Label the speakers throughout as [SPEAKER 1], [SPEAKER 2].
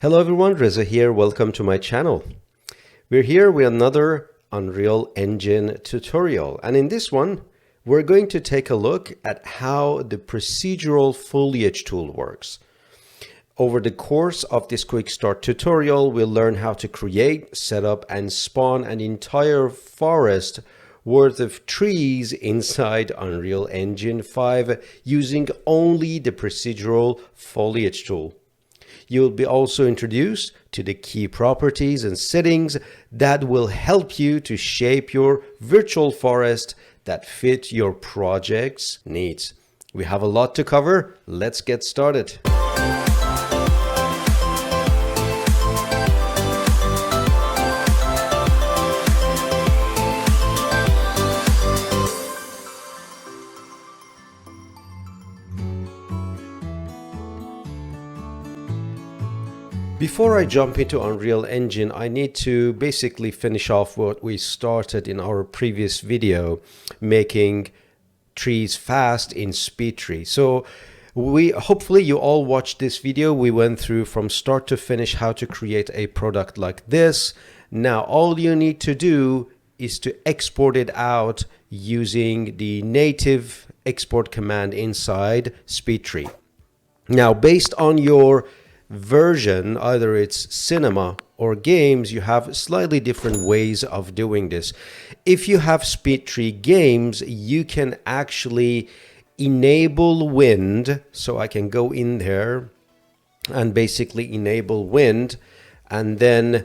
[SPEAKER 1] Hello everyone, Reza here. Welcome to my channel. We're here with another Unreal Engine tutorial, and in this one we're going to take a look at how the Procedural Foliage Tool works. Over the course of this quick start tutorial, we'll learn how to create, set up and spawn an entire forest worth of trees inside Unreal Engine 5 using only the Procedural Foliage Tool. You'll be also introduced to the key properties and settings that will help you to shape your virtual forest that fit your project's needs. We have a lot to cover. Let's get started. Before I jump into Unreal Engine, I need to basically finish off what we started in our previous video, making trees fast in SpeedTree. So hopefully you all watched this video. We went through from start to finish how to create a product like this. Now all you need to do is to export it out using the native export command inside SpeedTree. Now based on your version, either it's cinema or games, you have slightly different ways of doing this. If you have SpeedTree games, you can actually enable wind. So I can go in there and basically enable wind and then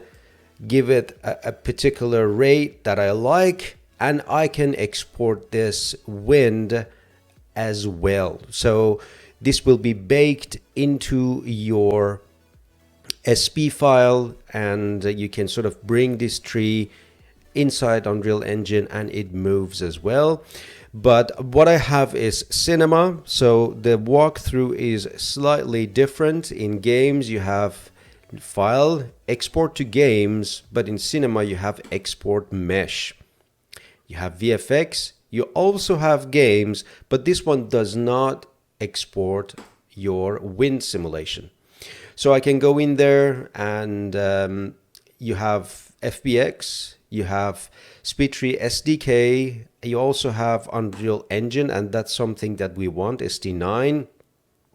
[SPEAKER 1] give it a particular rate that I like, and I can export this wind as well. So this will be baked into your SP file, and you can sort of bring this tree inside Unreal Engine and it moves as well. But what I have is cinema, so the walkthrough is slightly different. In games you have file, export to games, but in cinema you have export mesh. You have VFX, you also have games, but this one does not export your wind simulation. So I can go in there and you have FBX, you have SpeedTree SDK, you also have Unreal Engine, and that's something that we want, SD9.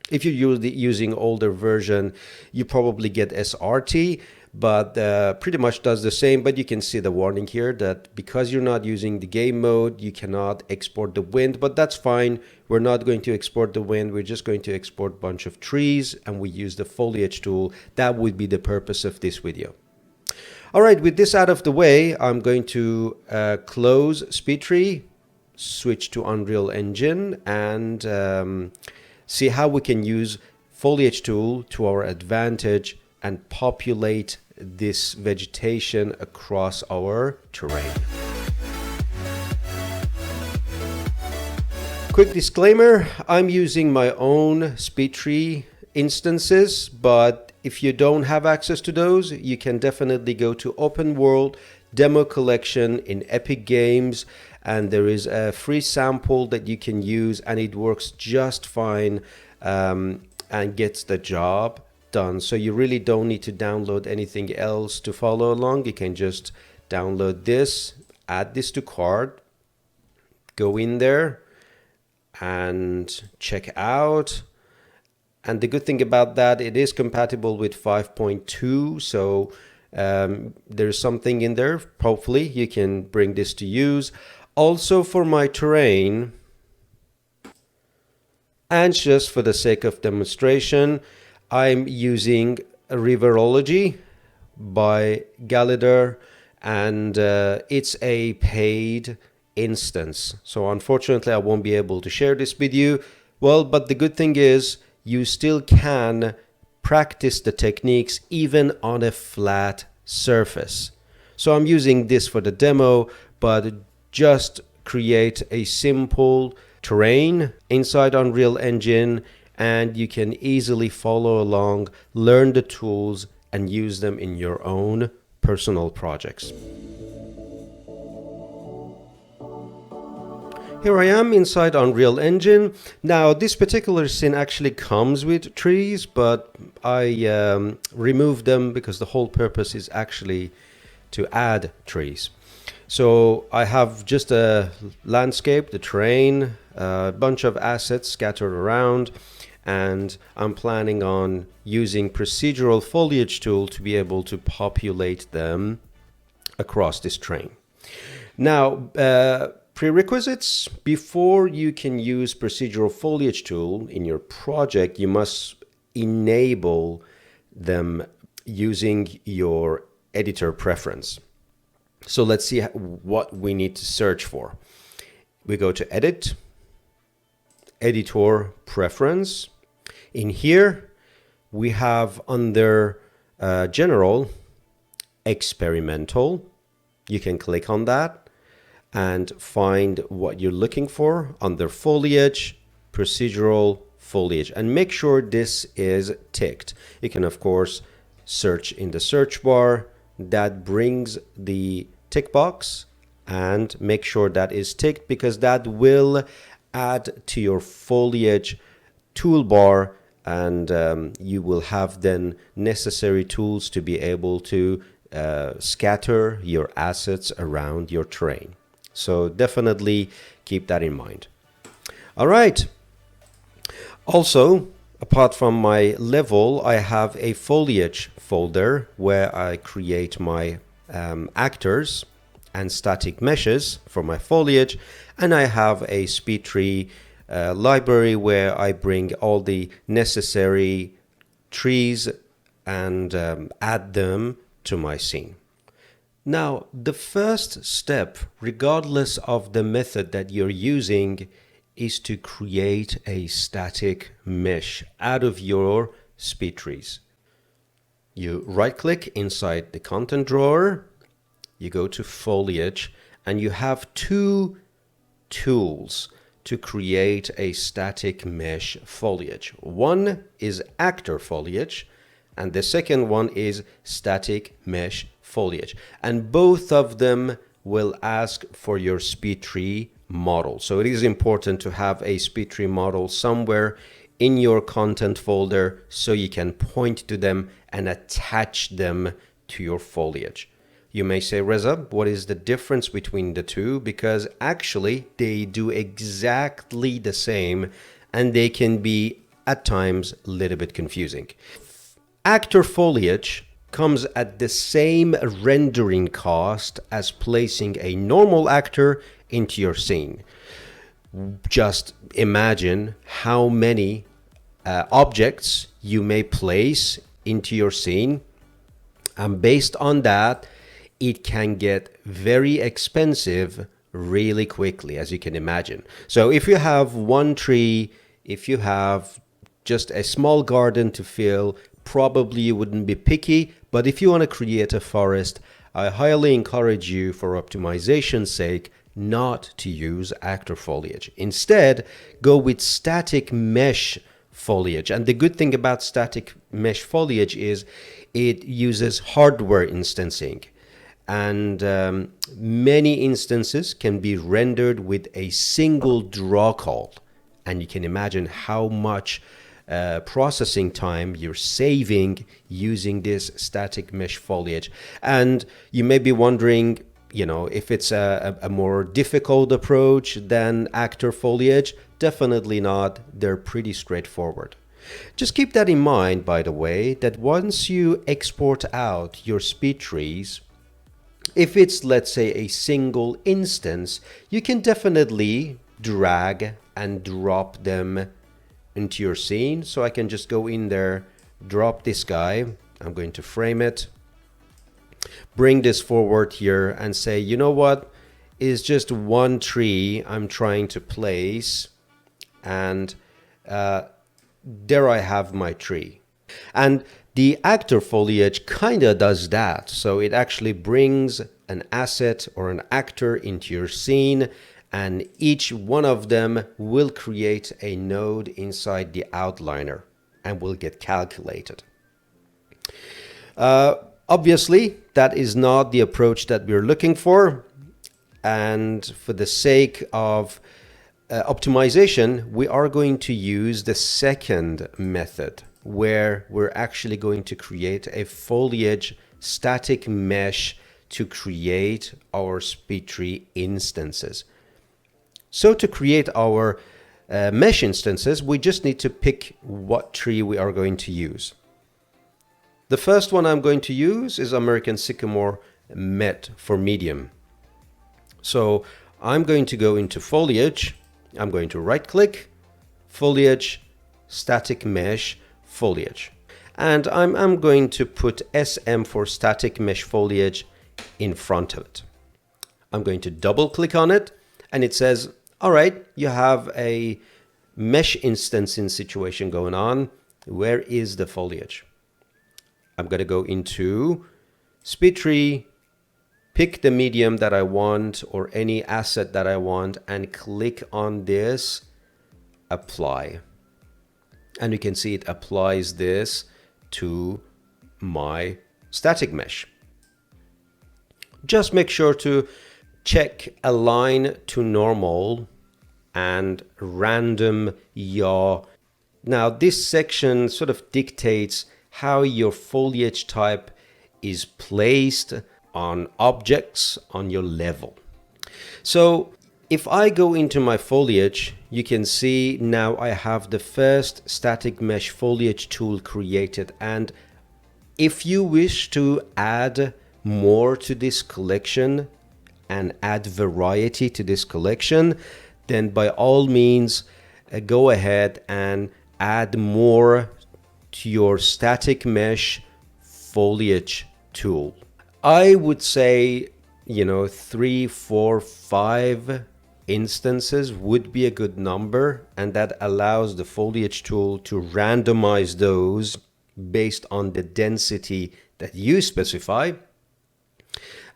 [SPEAKER 1] If you're using older version, you probably get SRT, but pretty much does the same. But you can see the warning here that because you're not using the game mode, you cannot export the wind, but that's fine. We're not going to export the wind. We're just going to export a bunch of trees, and we use the foliage tool. That would be the purpose of this video. All right, with this out of the way, I'm going to close SpeedTree, switch to Unreal Engine, and see how we can use foliage tool to our advantage and populate this vegetation across our terrain. Quick disclaimer, I'm using my own SpeedTree instances, but if you don't have access to those, you can definitely go to Open World Demo Collection in Epic Games, and there is a free sample that you can use, and it works just fine and gets the job done. So you really don't need to download anything else to follow along. You can just download this, add this to cart, go in there and check out. And the good thing about that, it is compatible with 5.2, so there's something in there. Hopefully you can bring this to use. Also for my terrain, and just for the sake of demonstration, I'm using Riverology by Gallagher, and it's a paid instance. So unfortunately I won't be able to share this with you. Well, but the good thing is you still can practice the techniques even on a flat surface. So I'm using this for the demo, but just create a simple terrain inside Unreal Engine, and you can easily follow along, learn the tools, and use them in your own personal projects. Here I am inside Unreal Engine. Now this particular scene actually comes with trees, but I removed them because the whole purpose is actually to add trees. So I have just a landscape, the terrain, a bunch of assets scattered around, and I'm planning on using Procedural Foliage Tool to be able to populate them across this terrain. Now, prerequisites: before you can use Procedural Foliage Tool in your project, you must enable them using your editor preference. So let's see what we need to search for. We go to Edit, Editor Preference. In here, we have under General, Experimental. You can click on that and find what you're looking for under Foliage, Procedural Foliage, and make sure this is ticked. You can of course search in the search bar. That brings the tick box, and make sure that is ticked because that will add to your foliage toolbar, and you will have then necessary tools to be able to scatter your assets around your terrain. So definitely keep that in mind. All right. Also, apart from my level, I have a foliage folder where I create my actors and static meshes for my foliage, and I have a SpeedTree library where I bring all the necessary trees and add them to my scene. Now, the first step, regardless of the method that you're using, is to create a static mesh out of your SpeedTrees. You right-click inside the content drawer, you go to Foliage, and you have two tools to create a static mesh foliage. One is Actor Foliage, and the second one is Static Mesh Foliage. And both of them will ask for your SpeedTree model. So it is important to have a SpeedTree model somewhere in your content folder so you can point to them and attach them to your foliage. You may say, Reza, what is the difference between the two? Because actually they do exactly the same, and they can be at times a little bit confusing. Actor Foliage comes at the same rendering cost as placing a normal actor into your scene. Just imagine how many objects you may place into your scene, and based on that, it can get very expensive really quickly, as you can imagine. So if you have one tree, if you have just a small garden to fill, probably you wouldn't be picky. But if you want to create a forest, I highly encourage you, for optimization's sake, not to use actor foliage. Instead, go with static mesh foliage. And the good thing about static mesh foliage is it uses hardware instancing. And many instances can be rendered with a single draw call. And you can imagine how much processing time you're saving using this static mesh foliage. And you may be wondering, you know, if it's a more difficult approach than actor foliage. Definitely not. They're pretty straightforward. Just keep that in mind, by the way, that once you export out your SpeedTrees, if it's, let's say, a single instance, you can definitely drag and drop them into your scene. So I can just go in there, drop this guy. I'm going to frame it, bring this forward here and say, you know what, is just one tree I'm trying to place, and there I have my tree. And the actor foliage kind of does that. So it actually brings an asset or an actor into your scene, and each one of them will create a node inside the outliner and will get calculated. Obviously, that is not the approach that we're looking for. And for the sake of optimization, we are going to use the second method, where we're actually going to create a foliage static mesh to create our SpeedTree instances. So to create our mesh instances, we just need to pick what tree we are going to use. The first one I'm going to use is American Sycamore Met for medium. So I'm going to go into foliage. I'm going to right click, foliage, static mesh, foliage. And I'm going to put SM for static mesh foliage in front of it. I'm going to double click on it, and it says, all right, you have a mesh instancing situation going on. Where is the foliage? I'm going to go into SpeedTree, pick the medium that I want or any asset that I want, and click on this, apply. And you can see it applies this to my static mesh. Just make sure to check align to normal and random yaw. Now this section sort of dictates how your foliage type is placed on objects on your level. So if I go into my foliage, you can see now I have the first static mesh foliage tool created. And if you wish to add more to this collection and add variety to this collection, then by all means go ahead and add more to your static mesh foliage tool. I would say, 3, 4, 5 instances would be a good number, and that allows the foliage tool to randomize those based on the density that you specify.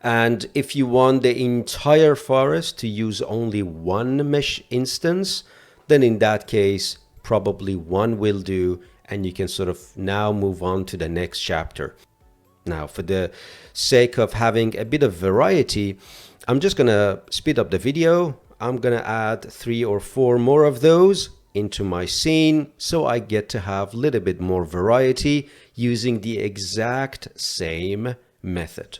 [SPEAKER 1] And if you want the entire forest to use only one mesh instance, then in that case, probably one will do, and you can sort of now move on to the next chapter. Now, for the sake of having a bit of variety, I'm just going to speed up the video. I'm going to add 3 or 4 more of those into my scene, so I get to have a little bit more variety using the exact same method.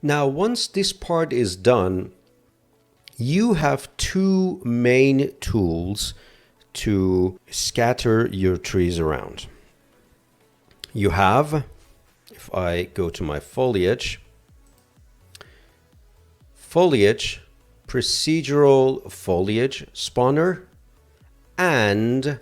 [SPEAKER 1] Now, once this part is done, you have 2 main tools to scatter your trees around. You have, if I go to my foliage, procedural foliage spawner, and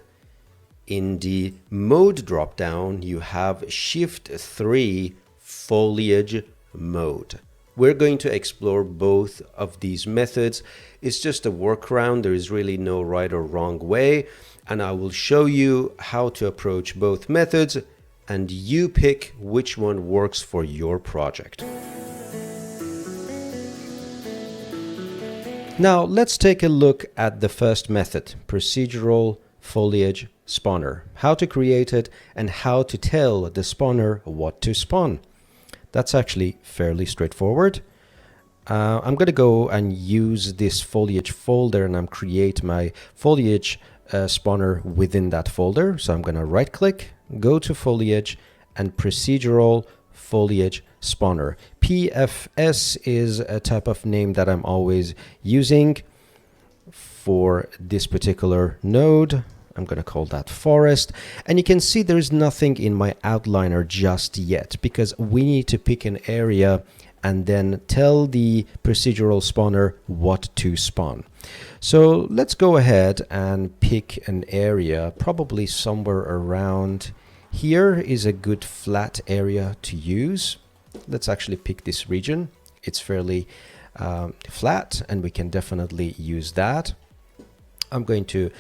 [SPEAKER 1] in the mode drop-down, you have Shift 3 foliage mode. We're going to explore both of these methods. It's just a workaround. There is really no right or wrong way. And I will show you how to approach both methods, and you pick which one works for your project. Now let's take a look at the first method, procedural foliage spawner, how to create it, and how to tell the spawner what to spawn. That's actually fairly straightforward. I'm going to go and use this foliage folder, and I'm create my foliage spawner within that folder. So I'm going to right click, go to foliage, and procedural foliage spawner. PFS is a type of name that I'm always using for this particular node. I'm going to call that forest. And you can see there is nothing in my outliner just yet, because we need to pick an area and then tell the procedural spawner what to spawn. So let's go ahead and pick an area, probably somewhere around here is a good flat area to use. Let's actually pick this region. It's fairly flat, and we can definitely use that. I'm going to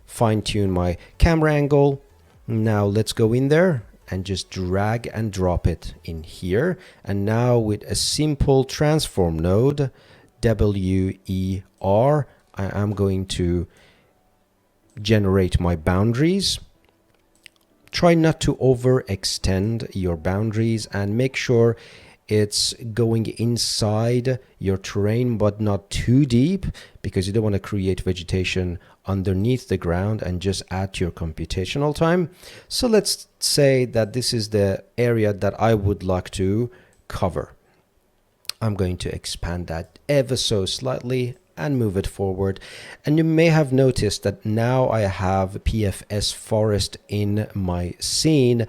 [SPEAKER 1] fine-tune my camera angle. Now let's go in there and just drag and drop it in here. And now with a simple transform node, WER, I am going to generate my boundaries. Try not to overextend your boundaries and make sure it's going inside your terrain but not too deep, because you don't want to create vegetation underneath the ground and just add to your computational time. So let's say that this is the area that I would like to cover. I'm going to expand that ever so slightly and move it forward. And you may have noticed that now I have PFS forest in my scene.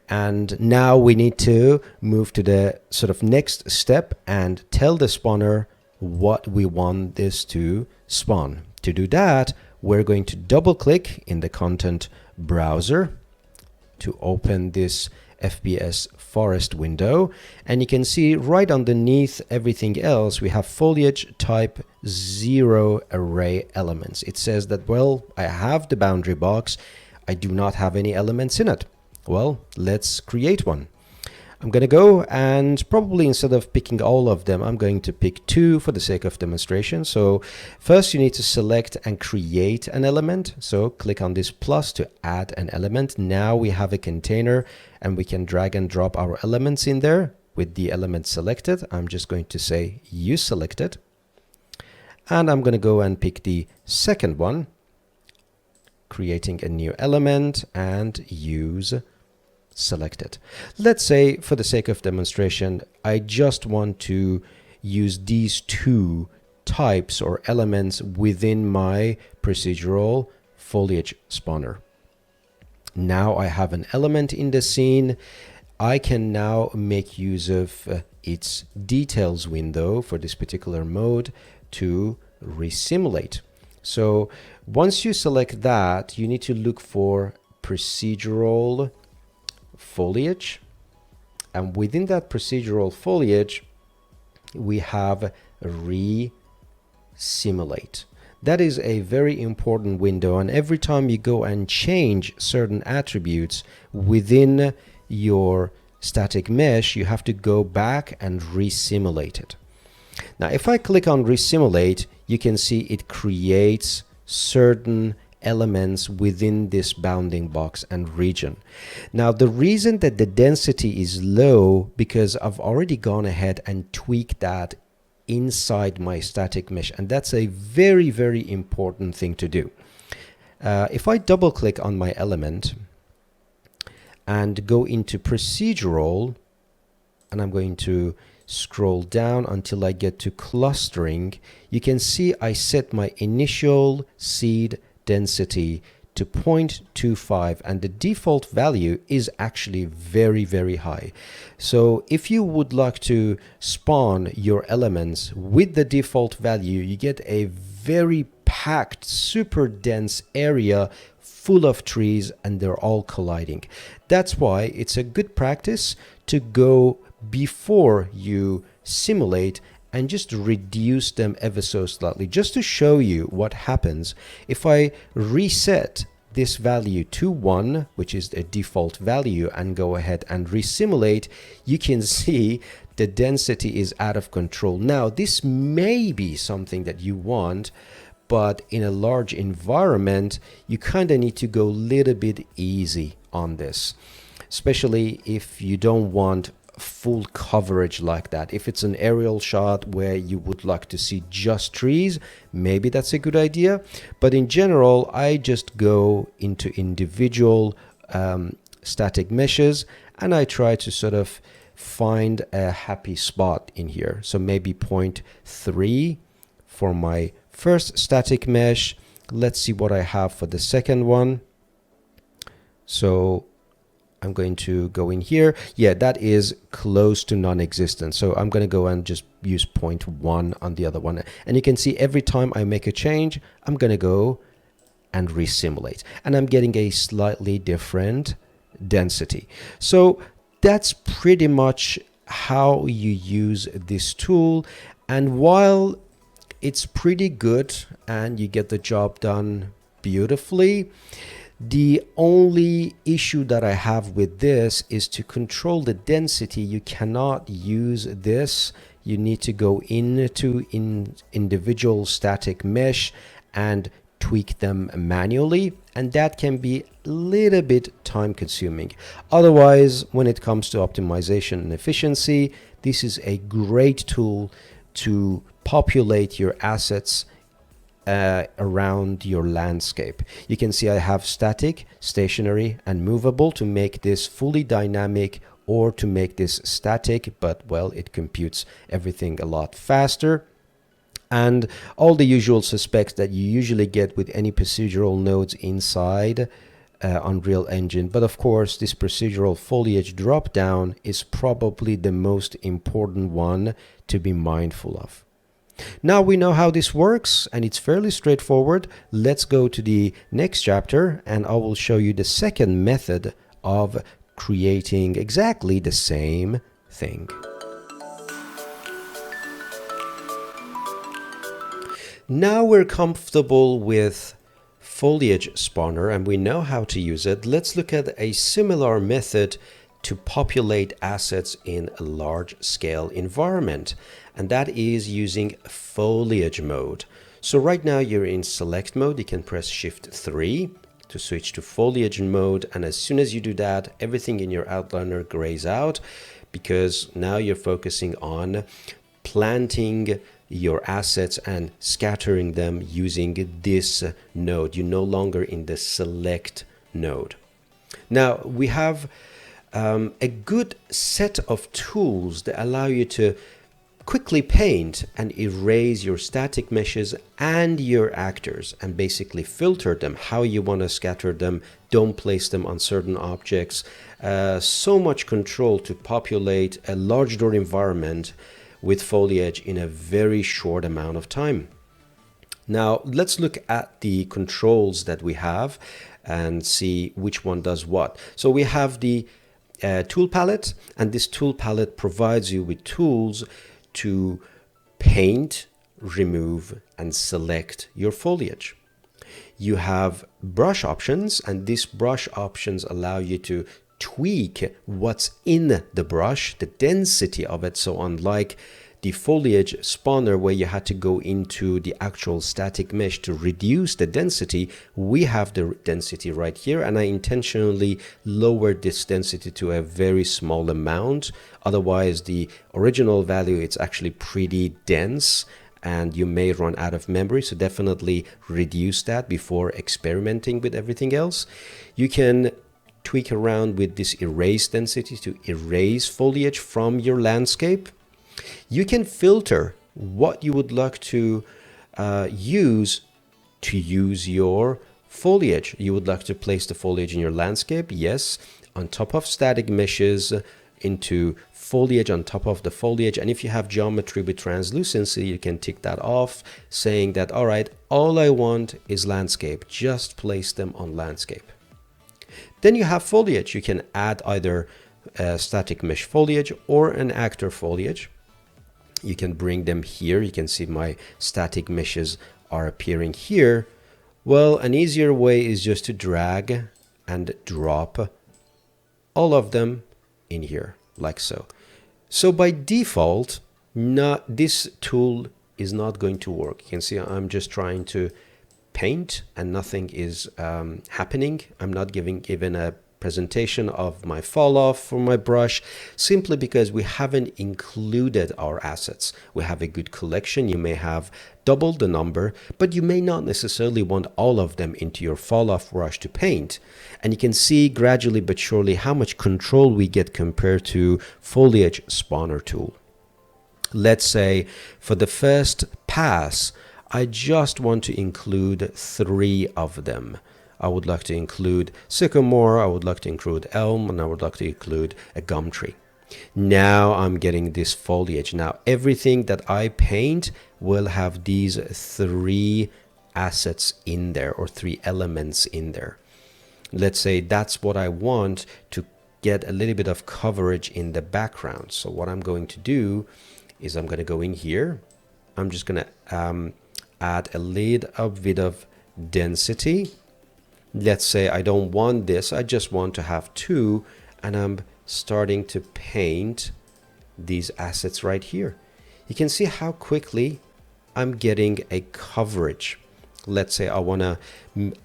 [SPEAKER 1] And now we need to move to the next step and tell the spawner what we want this to spawn. To do that, we're going to double click in the content browser to open this FPS forest window, and you can see right underneath everything else we have foliage type 0 array elements. It says that, well, I have the boundary box, I do not have any elements in it. Well, let's create one. I'm going to go and probably instead of picking all of them, I'm going to pick 2 for the sake of demonstration. So first you need to select and create an element. So click on this plus to add an element. Now we have a container and we can drag and drop our elements in there with the element selected. I'm just going to say use selected. And I'm going to go and pick the second one, creating a new element and use selected. Let's say for the sake of demonstration, I just want to use these 2 types or elements within my procedural foliage spawner. Now I have an element in the scene. I can now make use of its details window for this particular mode to resimulate. So once you select that, you need to look for procedural foliage, and within that procedural foliage we have resimulate. That is a very important window, and every time you go and change certain attributes within your static mesh, you have to go back and resimulate it. Now if I click on resimulate, you can see it creates certain elements within this bounding box and region. Now the reason that the density is low, because I've already gone ahead and tweaked that inside my static mesh, and that's a very, very important thing to do. If I double click on my element and go into procedural, and I'm going to scroll down until I get to clustering, you can see I set my initial seed density to 0.25, and the default value is actually very, very high. So if you would like to spawn your elements with the default value, you get a very packed, super dense area full of trees, and they're all colliding. That's why it's a good practice to go before you simulate and just reduce them ever so slightly, just to show you what happens if I reset this value to 1, which is the default value, and go ahead and resimulate. You can see the density is out of control. Now this may be something that you want, but in a large environment, you kind of need to go a little bit easy on this, especially if you don't want full coverage like that. If it's an aerial shot where you would like to see just trees, maybe that's a good idea. But in general, I just go into individual static meshes and I try to sort of find a happy spot in here. So maybe 0.3 for my first static mesh. Let's see what I have for the second one. So I'm going to go in here. Yeah, that is close to non-existent. So I'm going to go and just use 0.1 on the other one. And you can see every time I make a change, I'm going to go and resimulate. And I'm getting a slightly different density. So that's pretty much how you use this tool. And while it's pretty good and you get the job done beautifully, the only issue that I have with this is to control the density. You cannot use this. You need to go into individual static mesh and tweak them manually, and that can be a little bit time consuming. Otherwise, when it comes to optimization and efficiency, this is a great tool to populate your assets around your landscape. You can see I have static, stationary, and movable to make this fully dynamic, or to make this static, but well, it computes everything a lot faster. And all the usual suspects that you usually get with any procedural nodes inside Unreal Engine. But of course, this procedural foliage drop-down is probably the most important one to be mindful of. Now we know how this works, and it's fairly straightforward. Let's go to the next chapter, and I will show you the second method of creating exactly the same thing. Now we're comfortable with Foliage Spawner and we know how to use it. Let's look at a similar method to populate assets in a large-scale environment, and that is using foliage mode. So right now you're in select mode. You can press Shift 3 to switch to foliage mode, and as soon as you do that, everything in your outliner grays out, because now you're focusing on planting your assets and scattering them using this node. You're no longer in the select node. Now we have a good set of tools that allow you to quickly paint and erase your static meshes and your actors, and basically filter them how you want to scatter them. Don't place them on certain objects. So much control to populate a large door environment with foliage in a very short amount of time. Now let's look at the controls that we have and see which one does what. So we have the tool palette, and this tool palette provides you with tools to paint, remove, and select your foliage. You have brush options, and these brush options allow you to tweak what's in the brush, the density of it. So unlike the foliage spawner where you had to go into the actual static mesh to reduce the density, we have the density right here, and I intentionally lowered this density to a very small amount. Otherwise, the original value, it's actually pretty dense and you may run out of memory, so definitely reduce that before experimenting with everything else. You can tweak around with this erase density to erase foliage from your landscape. You can filter what you would like to use your foliage. You would like to place the foliage in your landscape, yes, on top of static meshes, into foliage on top of the foliage. And if you have geometry with translucency, you can tick that off, saying that, all right, all I want is landscape, just place them on landscape. Then you have foliage. You can add either static mesh foliage or an actor foliage. You can bring them here. You can see my static meshes are appearing here. Well, an easier way is just to drag and drop all of them in here, like so. So by default, this tool is not going to work. You can see I'm just trying to paint and nothing is happening. I'm not given a presentation of my fall off for my brush, simply because we haven't included our assets. We have a good collection. You may have double the number, but you may not necessarily want all of them into your fall off brush to paint. And you can see gradually but surely how much control we get compared to Foliage Spawner tool. Let's say for the first pass, I just want to include 3 of them. I would like to include sycamore, I would like to include elm, and I would like to include a gum tree. Now I'm getting this foliage. Now everything that I paint will have these 3 assets in there, or 3 elements in there. Let's say that's what I want to get a little bit of coverage in the background. So what I'm going to do is I'm going to go in here. I'm just going to add a little bit of density. Let's say I don't want this, I just want to have 2, and I'm starting to paint these assets right here. You can see how quickly I'm getting a coverage. Let's say I want to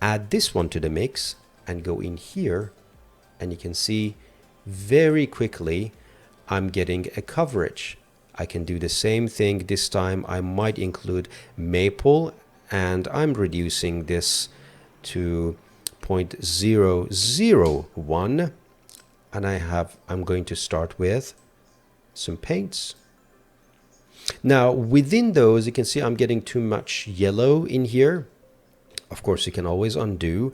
[SPEAKER 1] add this one to the mix and go in here, and you can see very quickly I'm getting a coverage. I can do the same thing. This time I might include maple, and I'm reducing this to 0.001, and I'm going to start with some paints. Now within those, you can see I'm getting too much yellow in here. Of course, you can always undo.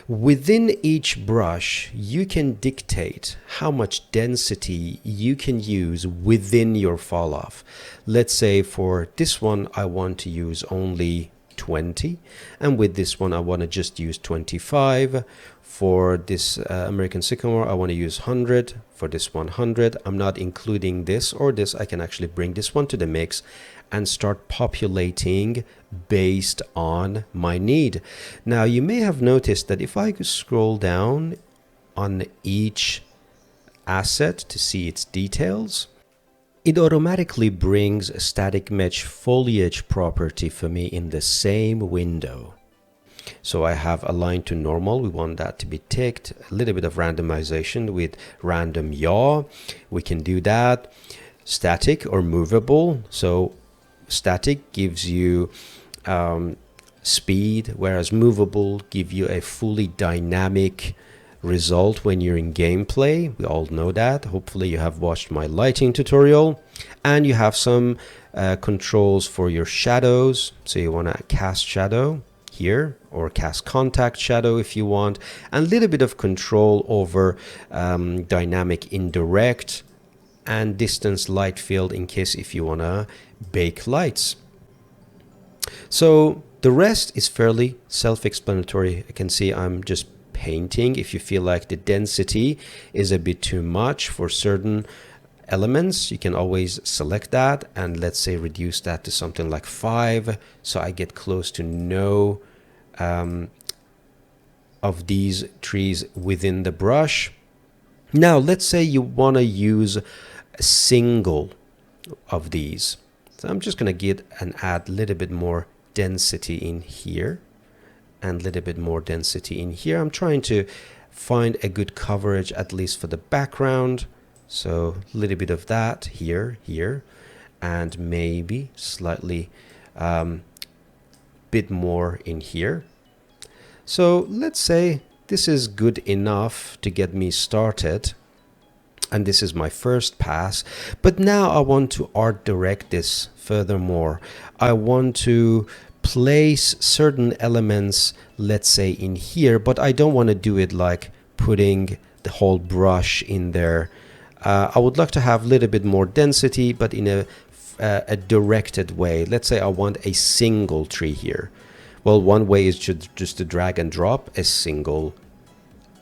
[SPEAKER 1] Within each brush, you can dictate how much density you can use within your fall off. Let's say for this one, I want to use only 20, and with this one I want to just use 25. For this American sycamore I want to use 100. For this 100, I'm not including this or this. I can actually bring this one to the mix and start populating based on my need. Now you may have noticed that if I could scroll down on each asset to see its details, it automatically brings a static mesh foliage property for me in the same window. So I have align to normal. We want that to be ticked. A little bit of randomization with random yaw. We can do that. Static or movable. So static gives you speed, whereas movable give you a fully dynamic result when you're in gameplay. We all know that. Hopefully you have watched my lighting tutorial, and you have some controls for your shadows. So you want to cast shadow here, or cast contact shadow if you want, and a little bit of control over dynamic indirect and distance light field in case if you want to bake lights. So the rest is fairly self-explanatory. You can see I'm just painting. If you feel like the density is a bit too much for certain elements, you can always select that and let's say reduce that to something like 5, so I get close to no of these trees within the brush. Now let's say you want to use a single of these, so I'm just going to get and add a little bit more density in here and a little bit more density in here. I'm trying to find a good coverage at least for the background, so a little bit of that here, and maybe slightly bit more in here. So let's say this is good enough to get me started, and this is my first pass. But now I want to art direct this furthermore. I want to place certain elements, let's say in here, but I don't want to do it like putting the whole brush in there. I would like to have a little bit more density, but in a directed way. Let's say I want a single tree here. Well, one way is just to drag and drop a single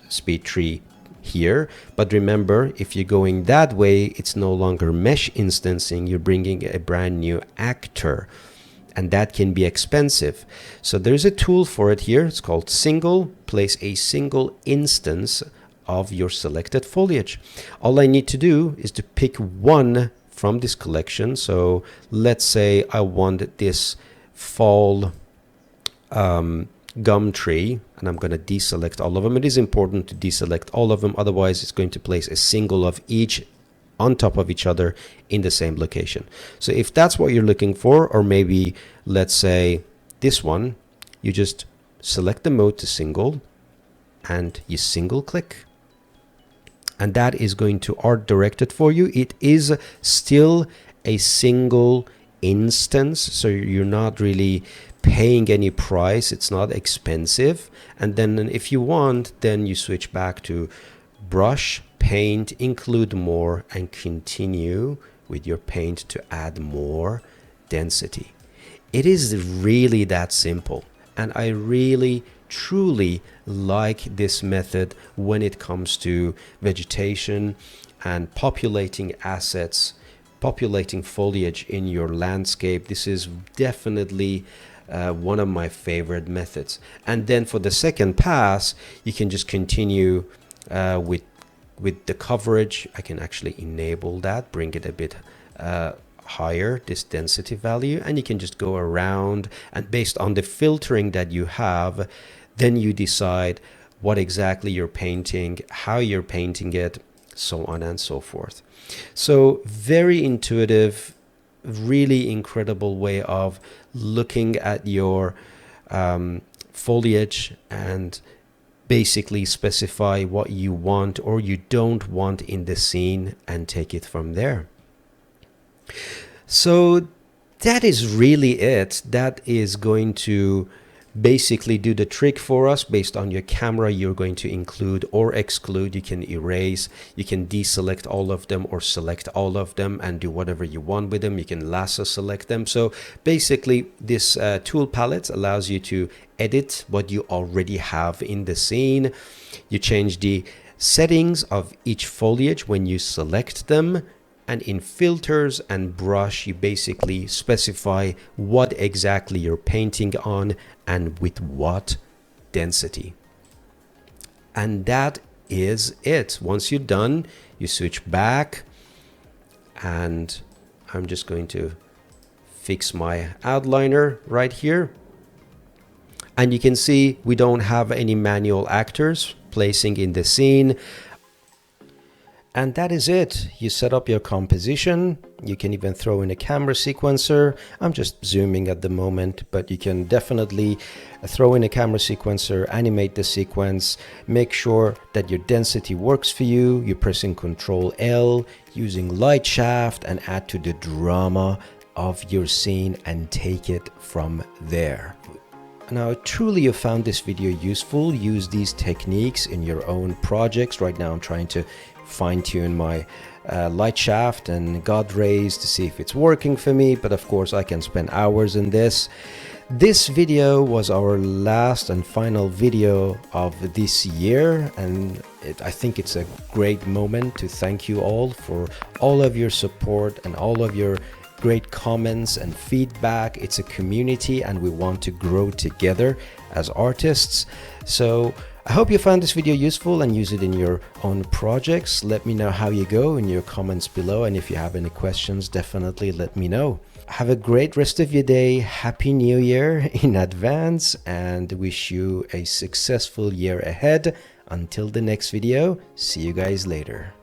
[SPEAKER 1] SpeedTree here. But remember, if you're going that way, it's no longer mesh instancing. You're bringing a brand new actor, and that can be expensive. So there's a tool for it here. It's called single. Place a single instance of your selected foliage. All I need to do is to pick one from this collection. So let's say I want this fall gum tree, and I'm going to deselect all of them. It is important to deselect all of them, otherwise it's going to place a single of each on top of each other in the same location. So if that's what you're looking for, or maybe let's say this one, you just select the mode to single and you single click, and that is going to art direct it for you. It is still a single instance, so you're not really paying any price. It's not expensive. And then if you want, then you switch back to brush, paint, include more, and continue with your paint to add more density. It is really that simple, and I really truly like this method when it comes to vegetation and populating assets, populating foliage in your landscape. This is definitely one of my favorite methods. And then for the second pass, you can just continue with the coverage. I can actually enable that, bring it a bit higher, this density value, and you can just go around, and based on the filtering that you have, then you decide what exactly you're painting, how you're painting it, so on and so forth. So very intuitive, really incredible way of looking at your foliage and basically specify what you want or you don't want in the scene and take it from there. So that is really it. That is going to basically do the trick for us. Based on your camera, you're going to include or exclude. You can erase, you can deselect all of them or select all of them and do whatever you want with them. You can lasso select them. So basically this tool palette allows you to edit what you already have in the scene. You change the settings of each foliage when you select them. And in filters and brush, you basically specify what exactly you're painting on and with what density. And that is it. Once you're done, you switch back, and I'm just going to fix my outliner right here. And you can see we don't have any manual actors placing in the scene. And that is it. You set up your composition. You can even throw in a camera sequencer. I'm just zooming at the moment, but you can definitely throw in a camera sequencer, animate the sequence, make sure that your density works for you. You're pressing Ctrl L, using light shaft, and add to the drama of your scene and take it from there. Now, truly you found this video useful. Use these techniques in your own projects. Right now I'm trying to fine-tune my light shaft and God rays to see if it's working for me, but of course I can spend hours in this. This video was our last and final video of this year, and I think it's a great moment to thank you all for all of your support and all of your great comments and feedback. It's a community and we want to grow together as artists. So I hope you found this video useful and use it in your own projects. Let me know how you go in your comments below, and if you have any questions, definitely let me know. Have a great rest of your day. Happy New Year in advance, and wish you a successful year ahead. Until the next video, see you guys later.